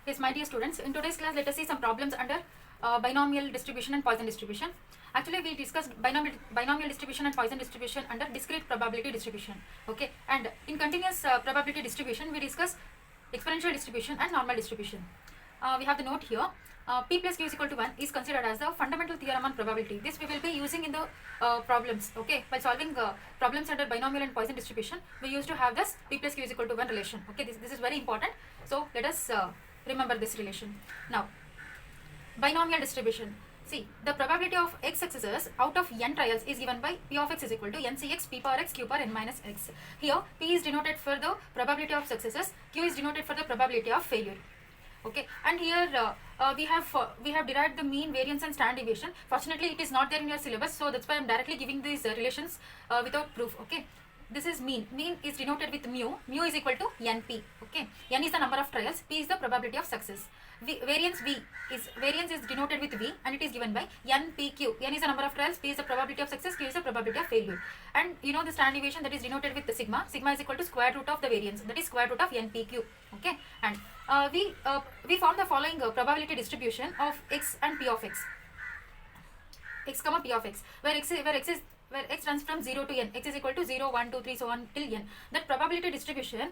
Yes, my dear students, in today's class, let us see some problems under binomial distribution and Poisson distribution. Actually, we discussed binomial distribution and Poisson distribution under discrete probability distribution. Okay, and in continuous probability distribution, we discuss exponential distribution and normal distribution. We have the note here. P plus Q is equal to 1 is considered as the fundamental theorem on probability. This we will be using in the problems. Okay, by solving problems under binomial and Poisson distribution, we used to have this P plus Q is equal to 1 relation. Okay, this is very important. So let us remember this relation. Now, binomial distribution. See, the probability of x successes out of n trials is given by P of x is equal to ncx p power x q power n minus x. Here, P is denoted for the probability of successes, Q is denoted for the probability of failure. Okay, and here we have derived the mean, variance and standard deviation. Fortunately, it is not there in your syllabus, so that's why I am directly giving these relations without proof. Okay, this is mean. Mean is denoted with mu. Mu is equal to np. Okay, n is the number of trials, p is the probability of success. Variance is denoted with v, and it is given by npq. N is the number of trials, p is the probability of success, q is the probability of failure. And you know the standard deviation, that is denoted with the sigma. Sigma is equal to square root of the variance, that is square root of npq. Okay, and we form the following probability distribution of x and p of x. X comma p of x, where x runs from 0 to n. X is equal to 0, 1, 2, 3, so on till n. That probability distribution.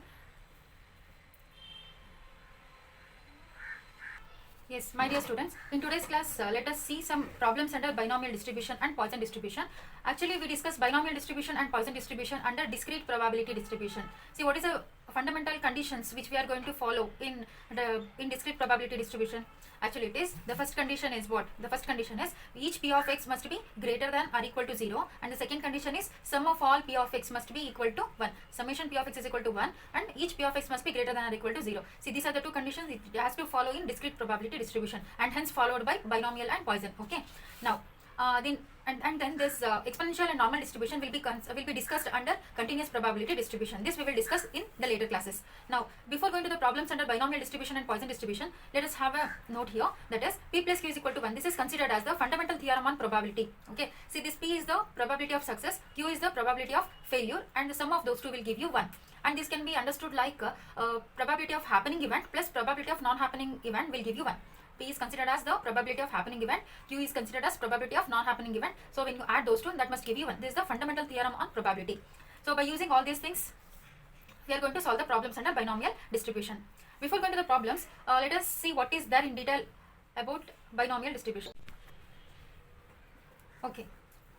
Yes, my dear students, in today's class, let us see some problems under binomial distribution and Poisson distribution. Actually, we discussed binomial distribution and Poisson distribution under discrete probability distribution. See, what is the fundamental conditions which we are going to follow in discrete probability distribution? Actually, it is, the first condition is what? The first condition is each p of x must be greater than or equal to 0, and the second condition is sum of all p of x must be equal to 1. Summation p of x is equal to 1, and each p of x must be greater than or equal to 0. See, these are the two conditions it has to follow in discrete probability distribution, and hence followed by binomial and Poisson. Okay, now then this exponential and normal distribution will be discussed under continuous probability distribution. This we will discuss in the later classes. Now, before going to the problems under binomial distribution and Poisson distribution, let us have a note here, that is P plus Q is equal to 1. This is considered as the fundamental theorem on probability. Okay, see, this P is the probability of success, Q is the probability of failure, and the sum of those two will give you 1. And this can be understood like probability of happening event plus probability of non-happening event will give you 1. P is considered as the probability of happening event, Q is considered as probability of non-happening event. So when you add those two, that must give you 1. This is the fundamental theorem on probability. So by using all these things, we are going to solve the problems under binomial distribution. Before going to the problems, let us see what is there in detail about binomial distribution. Okay.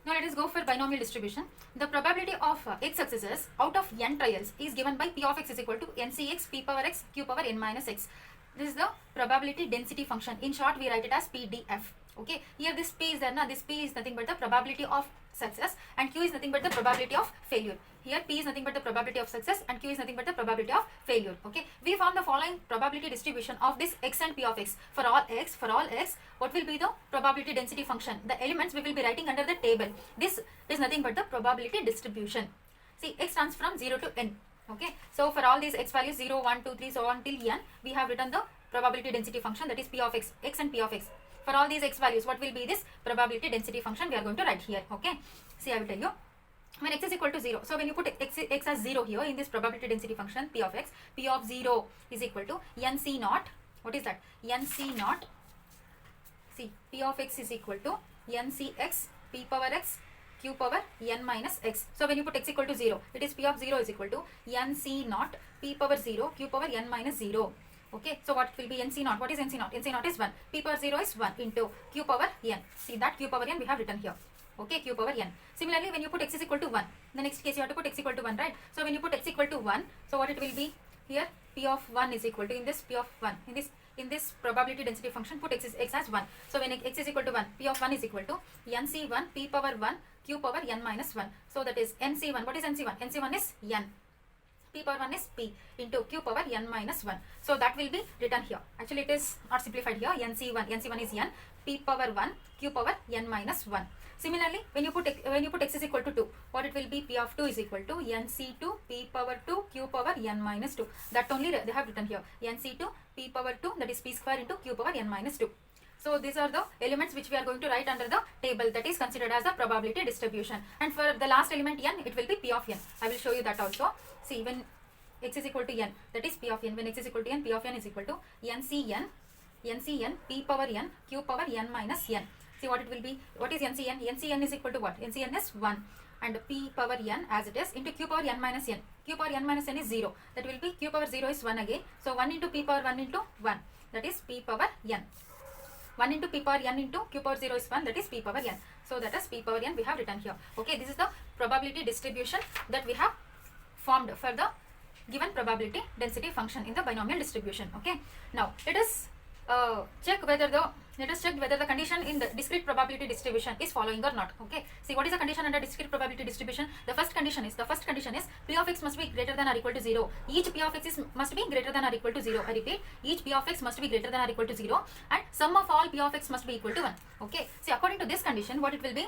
Now let us go for binomial distribution. The probability of x successes out of n trials is given by P of x is equal to ncx p power x q power n minus x. This is the probability density function. In short, we write it as PDF. Okay, here this P is there. Now this P is nothing but the probability of success, and Q is nothing but the probability of failure. Here P is nothing but the probability of success, and Q is nothing but the probability of failure. Okay, we form the following probability distribution of this x and P of x. For all x, what will be the probability density function? The elements we will be writing under the table. This is nothing but the probability distribution. See, x runs from 0 to n. Okay, so for all these x values 0, 1, 2, 3, so on till n, we have written the probability density function, that is P of x and P of x. For all these x values, what will be this probability density function? We are going to write here. Okay, see, I will tell you. When x is equal to 0, so when you put x as 0 here in this probability density function P of x, P of 0 is equal to nc naught. What is that? Nc naught. See, P of x is equal to ncx p power x q power n minus x. So when you put x equal to 0, it is P of 0 is equal to nc naught p power 0 q power n minus 0. Okay, so what will be nc naught? What is nc naught? Nc naught is 1. P power 0 is 1 into q power n. See, that q power n we have written here. Okay, q power n. Similarly, when you put x is equal to 1, the next case you have to put x equal to 1, right? So when you put x equal to 1, so what it will be here? P of 1 is equal to, in this P of 1, in this probability density function, put x as 1. So when x is equal to 1, P of 1 is equal to nc1 p power 1 q power n minus 1. So that is nc1. What is nc1? nc1 is n. P power 1 is p into q power n minus 1. So that will be written here. Actually, it is not simplified here. nc1 is n, p power 1 q power n minus 1. Similarly, when you put x is equal to 2, what it will be? P of 2 is equal to nc2 p power 2 q power n minus 2. That only they have written here. nc2 p power 2, that is p square into q power n minus 2. So these are the elements which we are going to write under the table, that is considered as the probability distribution. And for the last element n, it will be P of n. I will show you that also. See, when x is equal to n, that is p of n. When x is equal to n, p of n is equal to ncn p power n q power n minus n. See what it will be. What is ncn? Ncn is equal to what? Ncn is 1, and p power n as it is into q power n minus n. Q power n minus n is 0. That will be q power 0 is 1 again. So 1 into p power 1 into 1. That is p power n. 1 into p power n into q power 0 is 1. That is p power n. So that is p power n we have written here. Okay, this is the probability distribution that we have formed for the given probability density function in the binomial distribution. Okay, now let us check whether the condition in the discrete probability distribution is following or not. Okay, see what is the condition under discrete probability distribution. The first condition is p of x must be greater than or equal to 0. Each p of x must be greater than or equal to 0. I repeat, each p of x must be greater than or equal to 0, and sum of all p of x must be equal to 1. Okay, see according to this condition, what it will be,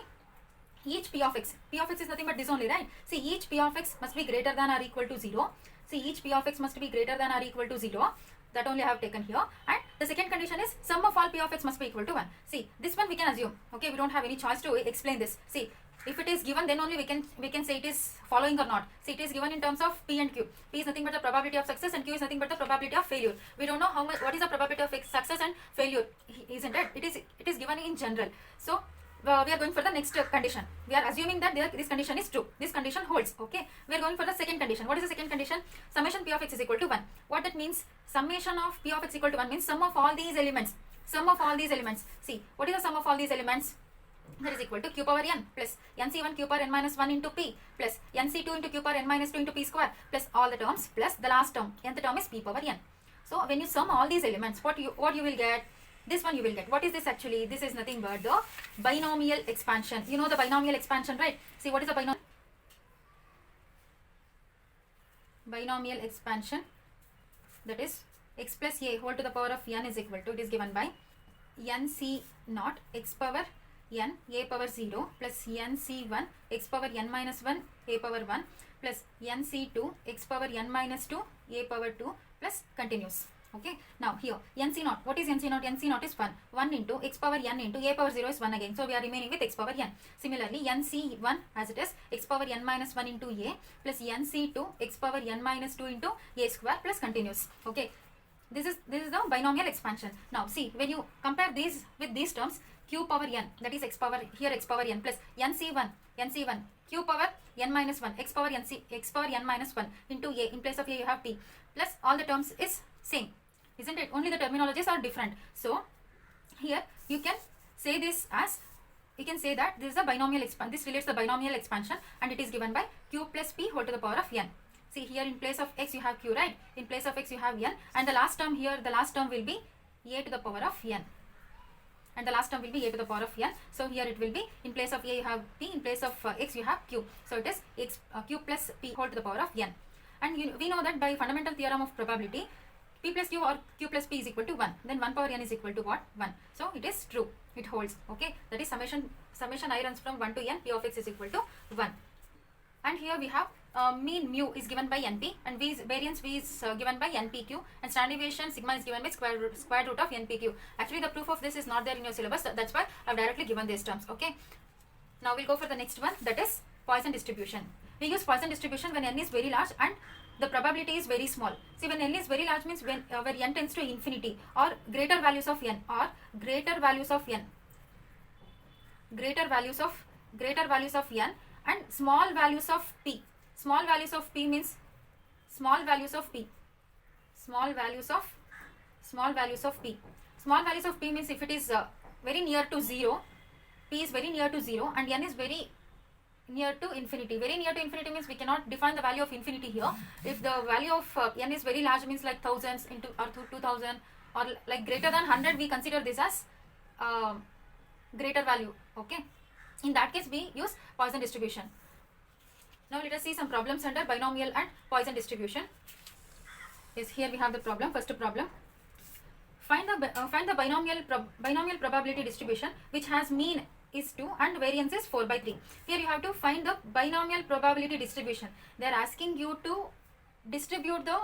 each p of x is nothing but this only, right? See, each p of x must be greater than or equal to 0. See, each p of x must be greater than or equal to 0. That only I have taken here. And the second condition is sum of all p of x must be equal to 1. See, this one we can assume. Okay, we don't have any choice to explain this. See, if it is given, then only we can say it is following or not. See, it is given in terms of p and q. P is nothing but the probability of success, and q is nothing but the probability of failure. We don't know what is the probability of success and failure, isn't it? It is given in general. So we are going for the next condition. We are assuming that this condition is true. This condition holds. Okay, we are going for the second condition. What is the second condition? Summation p of x is equal to 1. What that means? Summation of p of x equal to 1 means sum of all these elements. Sum of all these elements. See, what is the sum of all these elements? That is equal to q power n plus nc1 q power n minus 1 into p plus nc2 into q power n minus 2 into p square plus all the terms plus the last term. Nth term is p power n. So when you sum all these elements, what you will get? This one you will get. What is this actually? This is nothing but the binomial expansion. You know the binomial expansion, right? See, what is the binomial expansion? That is x plus a whole to the power of n is equal to, it is given by nc naught x power n a power 0 plus nc1 x power n minus 1 a power 1 plus nc2 x power n minus 2 a power 2 plus continues. Okay, now here nc naught, what is nc naught? Nc naught is 1 into x power n into a power 0 is 1 again. So we are remaining with x power n. Similarly, nc1 as it is x power n minus 1 into a plus nc2 x power n minus 2 into a square plus continues. Okay, this is the binomial expansion. Now see, when you compare these with these terms, q power n, that is x power n plus nc1 q power n minus 1 x power n minus 1 into a, in place of a you have p, plus all the terms is same, isn't it? Only the terminologies are different. So here you can say this as, you can say that this is a binomial expansion. This relates the binomial expansion, and it is given by q plus p whole to the power of n. See, here in place of x you have q, right? In place of x you have n, and the last term here, the last term will be a to the power of n. And the last term will be a to the power of n. So here it will be, in place of a you have p, in place of x you have q. So it is q plus p whole to the power of n. And we know that by fundamental theorem of probability, p plus q or q plus p is equal to 1. Then 1 power n is equal to what? 1. So it is true. It holds. Okay. That is summation I runs from 1 to n, p of x is equal to 1. And here we have mean mu is given by np, and variance v is given by npq, and standard deviation sigma is given by square root of npq. Actually the proof of this is not there in your syllabus. That's why I have directly given these terms. Okay. Now we'll go for the next one, that is Poisson distribution. We use Poisson distribution when n is very large and the probability is very small. See, when n is very large means when where n tends to infinity, or greater values of n, and small values of p. Small values of p means small values of p means if it is very near to 0, p is very near to 0 and n is very near to infinity. Very near to infinity means we cannot define the value of infinity here. If the value of n is very large means like thousands into or 2000 or like greater than 100, we consider this as greater value. Okay, in that case we use Poisson distribution. Now let us see some problems under binomial and Poisson distribution. Yes, here we have the problem. First problem, find the binomial probability distribution which has mean is 2 and variance is 4 by 3. Here you have to find the binomial probability distribution. They are asking you to distribute the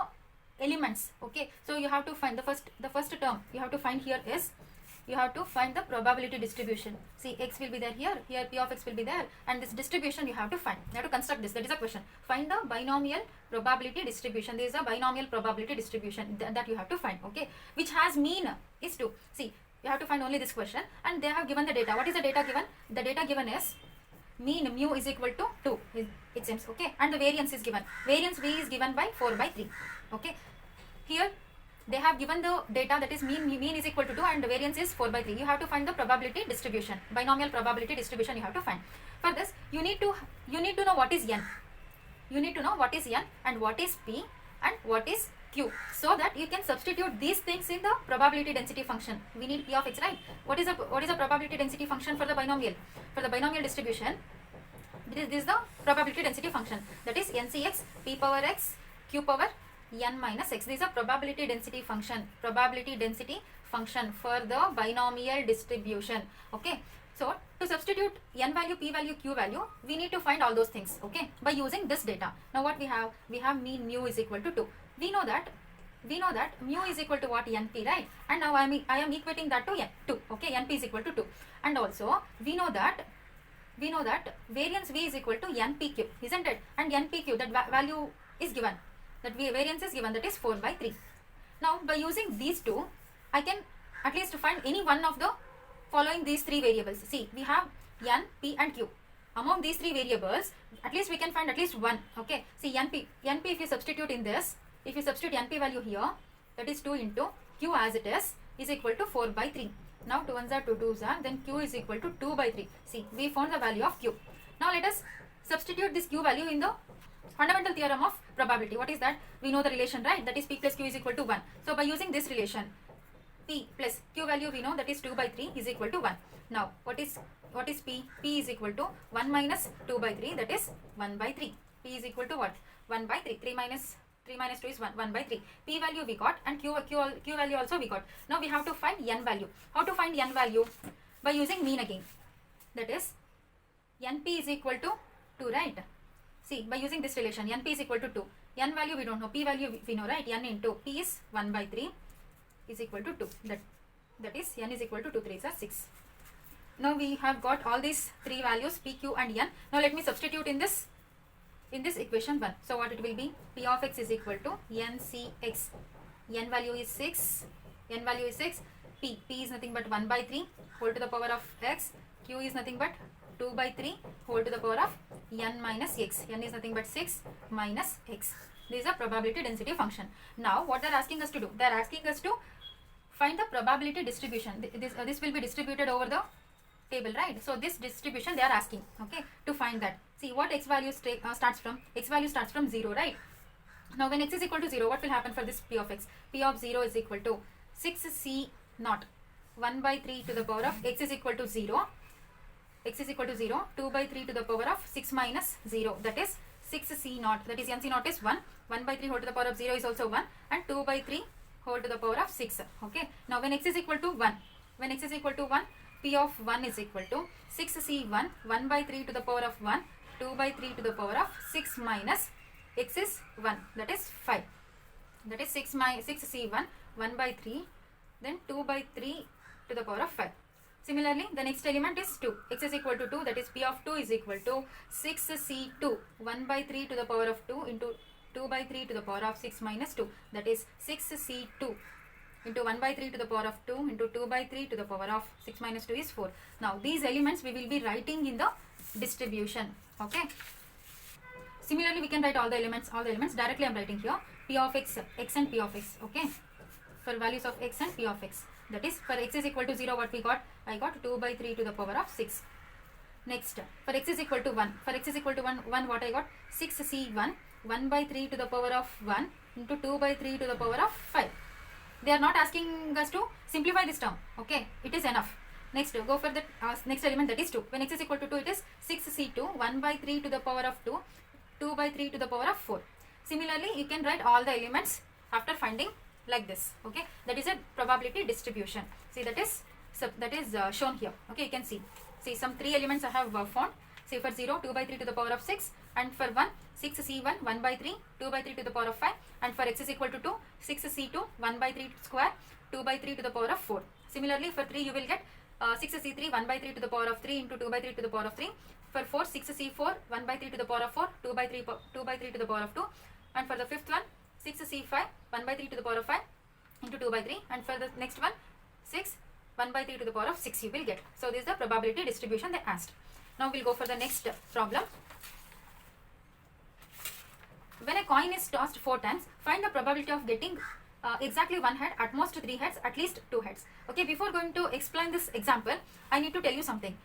elements. Okay, so you have to find the first term you have to find here is you have to find the probability distribution. See, x will be there here, here p of x will be there, and this distribution you have to find. You have to construct this. That is a question. Find the binomial probability distribution. There is a binomial probability distribution that you have to find, okay, which has mean is 2. See, you have to find only this question, and they have given the data. What is the data given? The data given is mean mu is equal to 2, it seems, okay, and the variance is given. Variance v is given by 4 by 3, okay. Here they have given the data, that is mean is equal to 2 and the variance is 4 by 3. You have to find the probability distribution, binomial probability distribution you have to find. For this, you need to know what is n. You need to know what is n and what is p and what is q, so that you can substitute these things in the probability density function. We need p of x, right? What is a probability density function for the binomial? For the binomial distribution, this is the probability density function, that is ncx p power x q power n minus x. This is a probability density function for the binomial distribution, okay. So to substitute n value, p value, q value, we need to find all those things, okay, by using this data. Now what we have mean mu is equal to 2. We know that mu is equal to what? Np, right? And now I am equating that to n2, okay. Np is equal to 2, and also we know that variance v is equal to npq, isn't it? And npq, that value is given, that variance is given, that is 4 by 3. Now by using these two, I can at least find any one of the following these three variables. See, we have n, p and q. Among these three variables, at least we can find at least one, okay. See, np if you substitute in this, if you substitute np value here, that is 2 into q as it is equal to 4 by 3. Now 2 ones are 2 twos are, then q is equal to 2 by 3. See, we found the value of q. Now let us substitute this q value in the fundamental theorem of probability. What is that? We know the relation, right? That is p plus q is equal to 1. So by using this relation, p plus q value we know, that is 2 by 3 is equal to 1. Now what is p? P is equal to 1 minus 2 by 3, that is 1 by 3. P is equal to what? 1 by 3. 3 minus 2 is 1 by 3. P value we got, and q value also we got. Now we have to find n value. How to find n value? By using mean again. That is np is equal to 2, right? See, by using this relation, np is equal to 2. N value we don't know, p value we know, right? N into p is 1 by 3 is equal to 2. That is n is equal to 2 3s are 6. Now we have got all these three values, p, q and n. Now let me substitute in this equation 1. So what it will be? P of x is equal to ncx. N value is 6. P is nothing but 1 by 3 whole to the power of x. Q is nothing but 2 by 3 whole to the power of n minus x. N is nothing but 6 minus x. This is a probability density function. Now what they are asking us to do? They are asking us to find the probability distribution. This will be distributed over the table, right? So this distribution they are asking, okay, to find that. See, what x value starts from? X value starts from 0, right? Now when x is equal to 0, what will happen for this p of x? P of 0 is equal to 6c naught 1 by 3 to the power of x is equal to 0. X is equal to 0. 2 by 3 to the power of 6 minus 0, that is 6c naught, that is nc naught is 1. 1 by 3 whole to the power of 0 is also 1, and 2 by 3 whole to the power of 6, okay. Now when x is equal to 1, p of 1 is equal to 6c1 1 by 3 to the power of 1, 2 by 3 to the power of 6 minus x is 1, that is 5. That is 6c1 1 by 3, then 2 by 3 to the power of 5. Similarly, the next element is 2. X is equal to 2, that is p of 2 is equal to 6c2 1 by 3 to the power of 2 into 2 by 3 to the power of 6 minus 2, that is 6c2 into 1 by 3 to the power of 2 into 2 by 3 to the power of 6 minus 2 is 4. Now these elements we will be writing in the distribution, okay. Similarly, we can write all the elements directly. I am writing here p of x and p of x, okay, for values of x and p of x. That is, for x is equal to 0, what we got? I got 2 by 3 to the power of 6. Next, for x is equal to 1, what I got? 6c1 1 by 3 to the power of 1 into 2 by 3 to the power of 5. They are not asking us to simplify this term, okay, it is enough. Next, go for the next element, that is 2. When x is equal to 2, it is 6c2 1 by 3 to the power of 2, 2 by 3 to the power of 4. Similarly, you can write all the elements after finding like this, okay. That is a probability distribution. See, that is shown here, okay. You can see some 3 elements I have found. Say for 0, 2 by 3 to the power of 6, and for 1, 6c1 1 by 3 2 by 3 to the power of 5, and for x is equal to 2, 6c2 1 by 3 square 2 by 3 to the power of 4. Similarly, for 3 you will get 6c3 1 by 3 to the power of 3 into 2 by 3 to the power of 3. For 4, 6c4 1 by 3 to the power of 4, 2 by 3 to the power of 2. And for the fifth one, 6c5 1 by 3 to the power of 5 into 2 by 3. And for the next one, 6 1 by 3 to the power of 6 you will get. So this is the probability distribution they asked. Now we'll go for the next problem. When a coin is tossed 4 times, find the probability of getting exactly one head, at most 3 heads, at least 2 heads. Okay, before going to explain this example, I need to tell you something.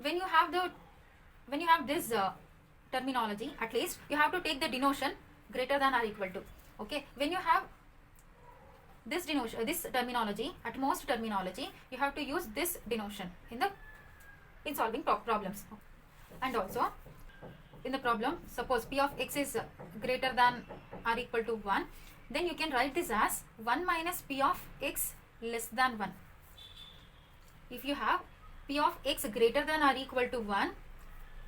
When you have this terminology, at least you have to take the denotion greater than or equal to. Okay, when you have this denotion, this terminology, at most terminology, you have to use this denotion in solving problems. And also in the problem, suppose p of x is greater than or equal to 1, then you can write this as 1 minus p of x less than 1. If you have p of x greater than or equal to 1,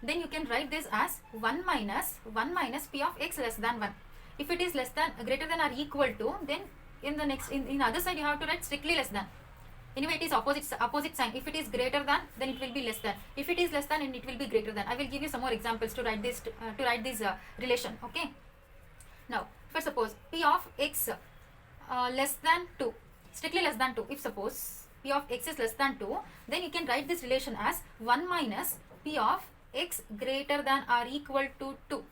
then you can write this as 1 minus p of x less than 1. If it is greater than or equal to, then in the other side you have to write strictly less than. Anyway, it is opposite sign. If it is greater than, then it will be less than. If it is less than, and it will be greater than. I will give you some more examples to write this relation. Okay. Now, for suppose p of x less than 2, strictly less than 2. If suppose p of x is less than 2, then you can write this relation as 1 minus p of x greater than or equal to 2.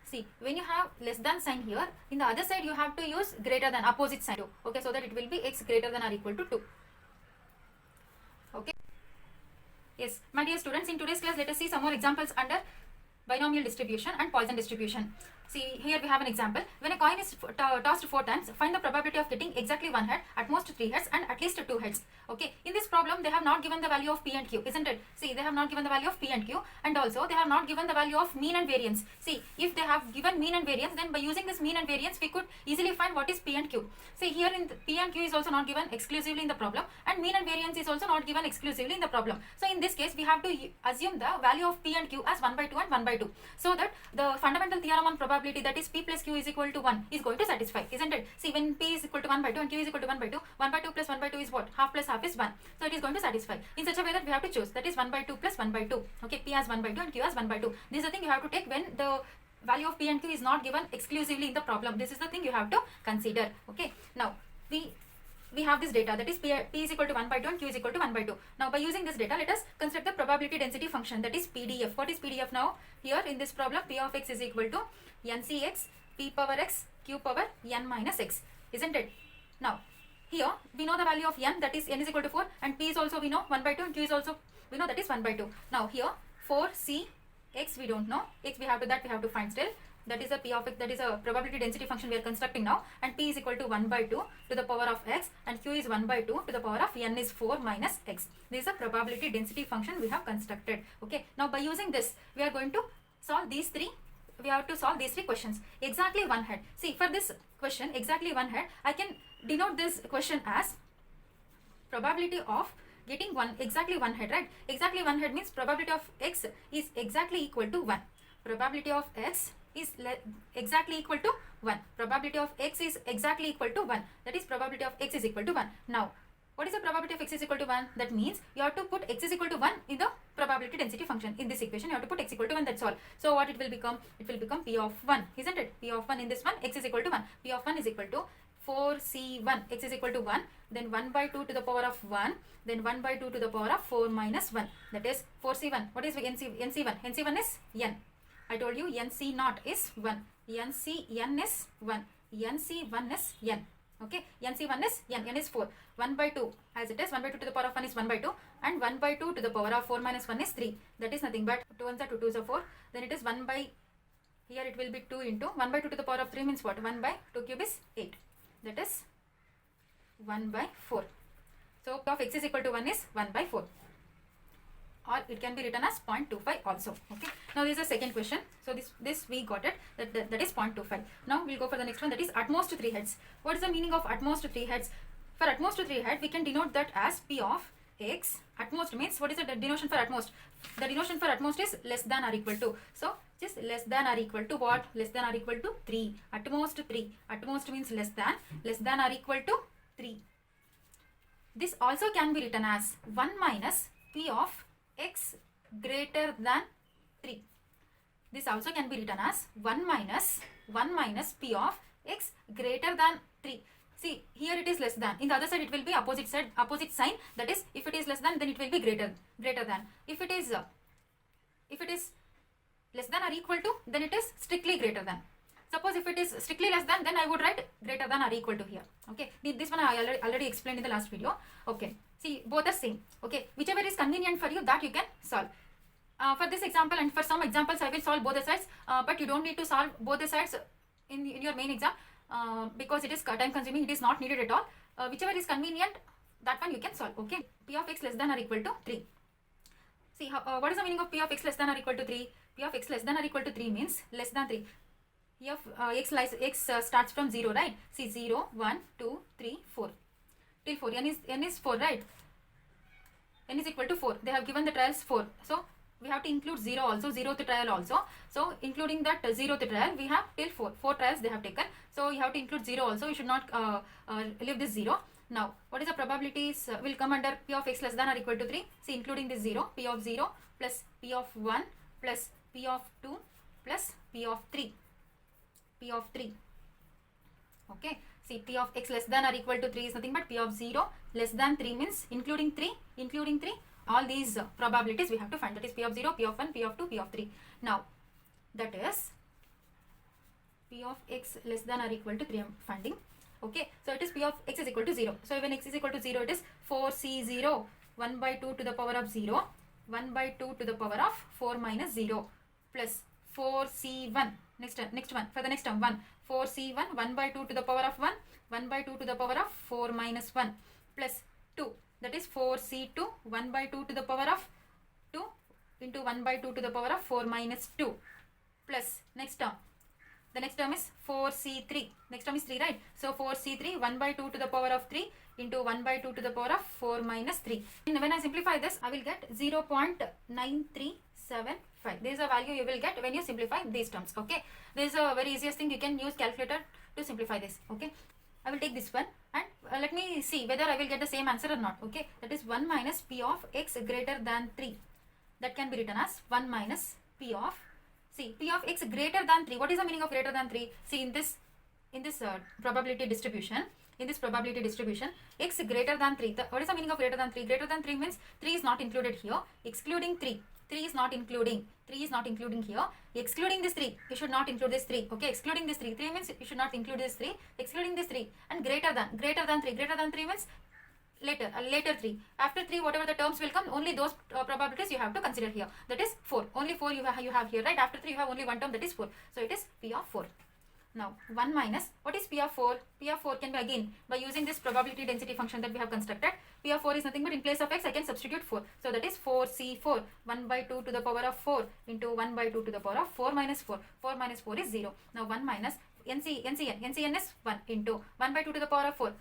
See, when you have less than sign here, in the other side you have to use greater than, opposite sign. Okay, so that it will be x greater than or equal to 2. Okay. Yes, my dear students, in today's class, let us see some more examples under binomial distribution and Poisson distribution. See, here we have an example. When a coin is tossed 4 times, find the probability of getting exactly one head, at most 3 heads, and at least 2 heads. Okay, in this problem, they have not given the value of p and q, isn't it? See, they have not given the value of p and q, and also they have not given the value of mean and variance. See, if they have given mean and variance, then by using this mean and variance, we could easily find what is p and q. See, here in p and q is also not given exclusively in the problem, and mean and variance is also not given exclusively in the problem. So, in this case, we have to assume the value of p and q as 1 by 2 and 1 by 2, so that the fundamental theorem on probability, that is p plus q is equal to 1, is going to satisfy, isn't it? See, when p is equal to 1 by 2 and q is equal to 1 by 2, 1 by 2 plus 1 by 2 is what? Half plus half is 1. So it is going to satisfy in such a way that we have to choose, that is 1 by 2 plus 1 by 2. Okay, p as 1 by 2 and q as 1 by 2. This is the thing you have to take when the value of p and q is not given exclusively in the problem. This is the thing you have to consider. Okay, now we have this data, that is p is equal to 1 by 2 and q is equal to 1 by 2. Now by using this data, let us construct the probability density function, that is PDF. What is PDF now? Here in this problem, p of x is equal to ncx p power x q power n minus x, isn't it? Now here we know the value of n, that is n is equal to 4, and p is also we know 1 by 2, and q is also we know, that is 1 by 2. Now here 4c x we don't know, x we have to find still. That is a p of x, that is a probability density function we are constructing now, and p is equal to 1 by 2 to the power of x, and q is 1 by 2 to the power of n is 4 minus x. This is a probability density function we have constructed. Okay, now by using this, we are going to solve these three. We have to solve these 3 questions. Exactly one head. See, for this question, exactly one head, I can denote this question as probability of getting exactly one head, right? Exactly one head means probability of x is exactly equal to 1. Probability of x is exactly equal to 1. Probability of x is exactly equal to 1. That is probability of x is equal to 1. Now, what is the probability of x is equal to 1? That means you have to put x is equal to 1 in the probability density function. In this equation, you have to put x equal to 1, that's all. So what it will become? It will become p of 1, isn't it? P of 1 in this one, x is equal to 1. P of 1 is equal to 4c1, x is equal to 1, then 1 by 2 to the power of 1, then 1 by 2 to the power of 4 minus 1. That is 4c1. What is NC1? NC1 is n. I told you NC naught is 1. NCn is 1. NC1 is n. Okay, NC1 is n is 4. 1 by 2 as it is, 1 by 2 to the power of 1 is 1 by 2, and 1 by 2 to the power of 4 minus 1 is 3. That is nothing but 2 ones are 2 twos are 4. Then it is 1 by, here it will be 2 into 1 by 2 to the power of 3 means what? 1 by 2 cube is 8. That is 1 by 4. So of x is equal to 1 is 1 by 4. Or it can be written as 0.25 also. Okay. Now this is the second question. So this we got it. That is 0.25. Now we'll go for the next one, that is at most 3 heads. What is the meaning of at most 3 heads? For at most 3 heads, we can denote that as p of x. At most means, what is the denotion for at most? The denotion for at most is less than or equal to. So just less than or equal to what? Less than or equal to 3. At most 3. At most means less than or equal to 3. this also can be written as 1 minus p of x greater than 3. This also can be written as 1 minus p of x greater than 3. See, here it is less than. In the other side, it will be opposite sign. That is, if it is less than, then it will be greater than. If it is less than or equal to, then it is strictly greater than. Suppose if it is strictly less than, then I would write greater than or equal to here. Okay, this one I already explained in the last video. Okay, see, both are same. Okay, whichever is convenient for you, that you can solve. For this example and for some examples, I will solve both the sides, but you don't need to solve both the sides in your main exam because it is time consuming. It is not needed at all. Whichever is convenient, that one you can solve. Okay, p of x less than or equal to 3. See, what is the meaning of p of x less than or equal to 3? P of x less than or equal to 3 means less than 3. Here x starts from 0, right? See, 0, 1, 2, 3, 4. Till 4. N is 4, right? N is equal to 4. They have given the trials 4. So, we have to include 0 also, 0th trial also. So, including that 0th trial, we have till 4. 4 trials they have taken. So, you have to include 0 also. You should not leave this 0. Now, what is the probabilities will come under p of x less than or equal to 3? See, including this 0, p of 0 plus p of 1 plus p of 2 plus p of 3. P of 3. Okay. See, p of x less than or equal to 3 is nothing but p of 0 less than 3 means including 3, all these probabilities we have to find. That is p of 0, p of 1, p of 2, p of 3. Now, that is p of x less than or equal to 3 I am finding. Okay. So, it is p of x is equal to 0. So, when x is equal to 0, it is 4c0, 1 by 2 to the power of 0, 1 by 2 to the power of 4 minus 0 plus 4c1. Next one, for the next term, 1. 4c1, 1 by 2 to the power of 1, 1 by 2 to the power of 4 minus 1 plus 2. That is 4c2, 1 by 2 to the power of 2 into 1 by 2 to the power of 4 minus 2 plus next term. The next term is 4c3. Next term is 3, right? So 4c3, 1 by 2 to the power of 3 into 1 by 2 to the power of 4 minus 3. And when I simplify this, I will get 0.9375. This is a value you will get when you simplify these terms. Okay, this is a very easiest thing. You can use calculator to simplify this. Okay, I will take this one and let me see whether I will get the same answer or not. Okay, that is 1 minus p of x greater than 3. That can be written as 1 minus p of, see, p of x greater than 3. What is the meaning of greater than 3? See, in this probability distribution, x greater than 3. What is the meaning of greater than 3? Greater than 3 means 3 is not included here. Excluding 3. 3 is not including here. Excluding this 3, you should not include this 3. Okay, excluding this 3. 3 means you should not include this 3. Excluding this 3 and greater than 3. Greater than 3 means later 3. After 3, whatever the terms will come, only those probabilities you have to consider here. That is 4. Only 4 you have here, right? After 3, you have only one term, that is 4. So it is p of 4. Now, 1 minus, what is p of 4? P of 4 can be again by using this probability density function that we have constructed. P of 4 is nothing but in place of x, I can substitute 4. So that is 4c4, 1 by 2 to the power of 4 into 1 by 2 to the power of 4 minus 4. 4 minus 4 is 0. Now, 1 minus NCN is 1 into 1 by 2 to the power of 4.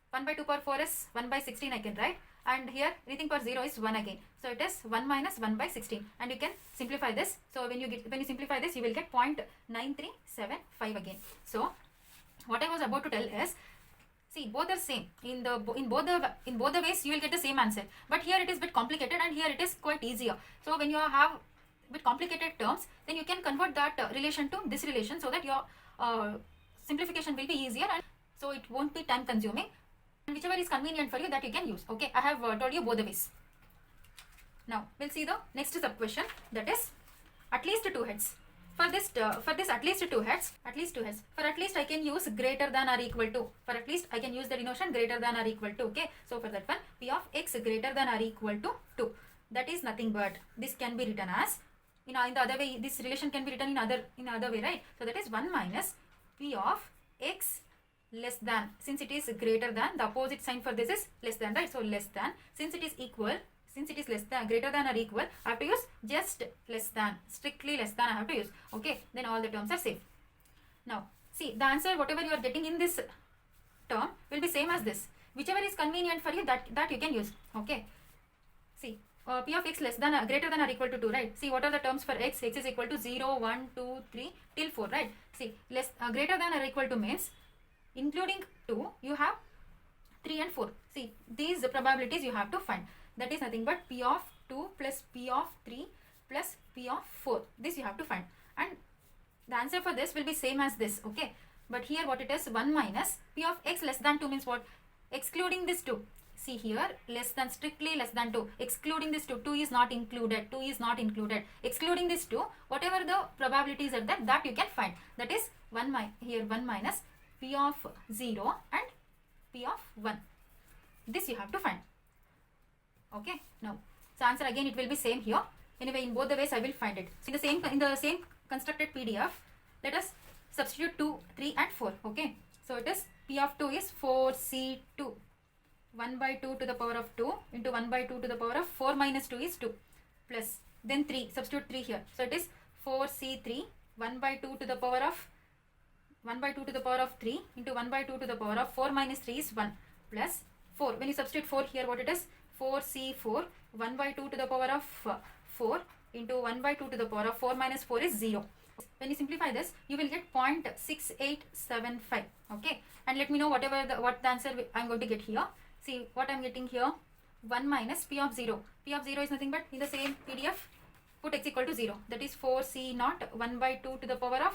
1 by 2 power 4 is 1 by 16 I can write. And here anything per 0 is 1 again. So it is 1 minus 1 by 16. And you can simplify this. So when you simplify this, you will get 0.9375 again. So what I was about to tell is, see, both are same. In both the ways you will get the same answer. But here it is a bit complicated and here it is quite easier. So when you have a bit complicated terms, then you can convert that relation to this relation so that your simplification will be easier and so it won't be time consuming. And whichever is convenient for you, that you can use. Okay, I have told you both the ways. Now we'll see the next sub question, that is at least 2 heads. For this at least 2 heads. For at least I can use greater than or equal to. For at least I can use the denotation greater than or equal to. Okay, so for that one, p of x greater than or equal to 2. That is nothing but this can be written as in the other way. This relation can be written in other way, right? So that is 1 minus p of x less than, since it is greater than, the opposite sign for this is less than, right? So less than, since it is less than, greater than or equal, I have to use just less than, strictly less than I have to use. Okay, then all the terms are safe. Now see, the answer whatever you are getting in this term will be same as this. Whichever is convenient for you, that you can use. Okay, see, p of x less than greater than or equal to 2, right? See, what are the terms for x? X is equal to 0, 1, 2, 3 till 4, right? See, greater than or equal to means including 2 you have 3 and 4. See, these probabilities you have to find. That is nothing but P of 2 plus P of 3 plus P of 4. This you have to find. And the answer for this will be same as this, okay? But here what it is, 1 minus P of x less than 2 means what? Excluding this 2. See here, less than, strictly less than 2. Excluding this 2, 2 is not included. 2 is not included. Excluding this 2, whatever the probabilities are there, that you can find. That is 1 here 1 minus P of 0 and P of 1. This you have to find. Okay, now, so answer again it will be same here. Anyway, in both the ways I will find it. So in the same constructed PDF, let us substitute 2, 3 and 4. Okay, so it is P of 2 is 4C2. 1 by 2 to the power of 2 into 1 by 2 to the power of 4 minus 2 is 2 plus then 3, substitute 3 here. So it is 4C3 1 by 2 to the power of 1 by 2 to the power of 3 into 1 by 2 to the power of 4 minus 3 is 1 plus 4. When you substitute 4 here, what it is? 4C4 1 by 2 to the power of 4 into 1 by 2 to the power of 4 minus 4 is 0. When you simplify this, you will get 0.6875. Okay, and let me know what the answer I am going to get here. See what I am getting here, 1 minus P of 0. P of 0 is nothing but in the same PDF, put x equal to 0. That is 4C naught 1 by 2 to the power of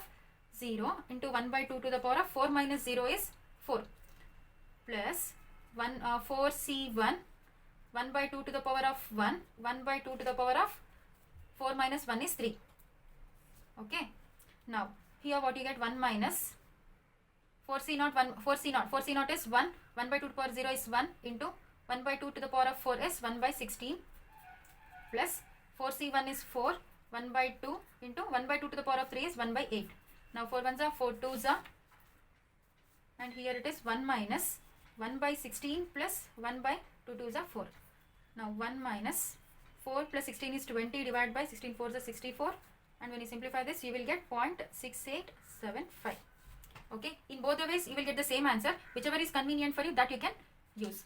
0 into 1 by 2 to the power of 4 minus 0 is 4 plus 4C1 1 by 2 to the power of 1 1 by 2 to the power of 4 minus 1 is 3. Okay, now here what you get, 1 minus 4C naught 4C naught is 1 by 2 to the power 0 is 1 into 1 by 2 to the power of 4 is 1 by 16 plus 4C1 is 4 1 by 2 into 1 by 2 to the power of 3 is 1 by 8. Now 4 ones are 4 twos are, and here it is 1 minus 1 by 16 plus 1 by 2 twos are 4. Now 1 minus 4 plus 16 is 20 divided by 16 4s are 64, and when you simplify this you will get 0.6875. Okay, in both the ways you will get the same answer. Whichever is convenient for you, that you can use.